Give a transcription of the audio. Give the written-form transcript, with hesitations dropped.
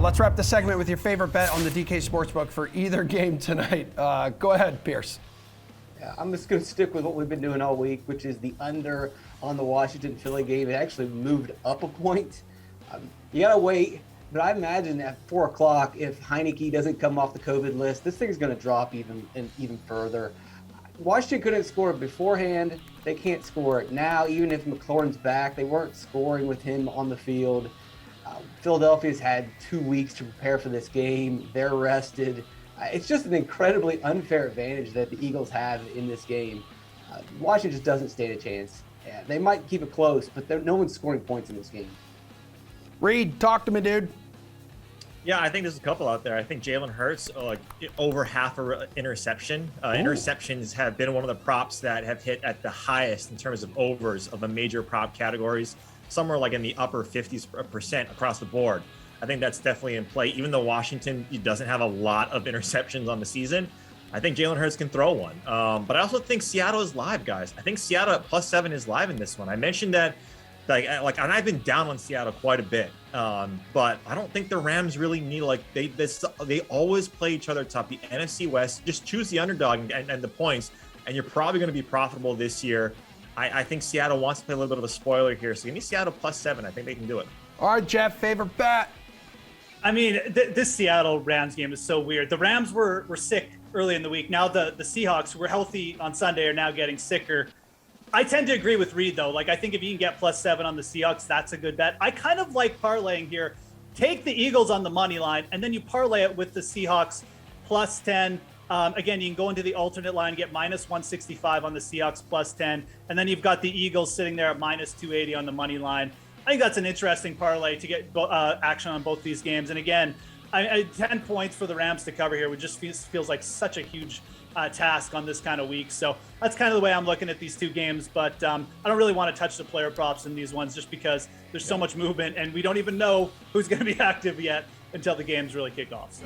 Let's wrap the segment with your favorite bet on the DK Sportsbook for either game tonight. Go ahead, Pearce. Yeah, I'm just going to stick with what we've been doing all week, which is the under on the Washington-Philly game. It actually moved up a point. You got to wait, but I imagine at 4 o'clock, if Heineke doesn't come off the COVID list, this thing's going to drop even further. Washington couldn't score beforehand. They can't score it now. Even if McLaurin's back, they weren't scoring with him on the field. Philadelphia's had 2 weeks to prepare for this game. They're rested. It's just an incredibly unfair advantage that the Eagles have in this game. Washington just doesn't stand a chance. Yeah, they might keep it close, but no one's scoring points in this game. Reid, talk to me, dude. Yeah, I think there's a couple out there. I think Jalen Hurts, over half a interception. Interceptions have been one of the props that have hit at the highest in terms of overs of the major prop categories, somewhere like in the upper 50% across the board. I think that's definitely in play. Even though Washington doesn't have a lot of interceptions on the season, I think Jalen Hurts can throw one. But I also think Seattle is live, guys. I think Seattle at +7 is live in this one. I mentioned that, and I've been down on Seattle quite a bit. But I don't think the Rams really need, they always play each other tough. The NFC West, just choose the underdog and the points, and you're probably going to be profitable this year. I think Seattle wants to play a little bit of a spoiler here. So give me Seattle +7. I think they can do it. All right, Geoff, favorite bet. I mean, this Seattle Rams game is so weird. The Rams were sick early in the week. Now the Seahawks, who were healthy on Sunday, are now getting sicker. I tend to agree with Reid, though. I think if you can get +7 on the Seahawks, that's a good bet. I kind of like parlaying here. Take the Eagles on the money line, and then you parlay it with the Seahawks +10. Again, you can go into the alternate line, get -165 on the Seahawks +10, and then you've got the Eagles sitting there at -280 on the money line. I think that's an interesting parlay to get action on both these games. And again, 10 points for the Rams to cover here, which just feels like such a huge task on this kind of week. So that's kind of the way I'm looking at these two games. But I don't really want to touch the player props in these ones just because there's so much movement and we don't even know who's going to be active yet until the games really kick off. So.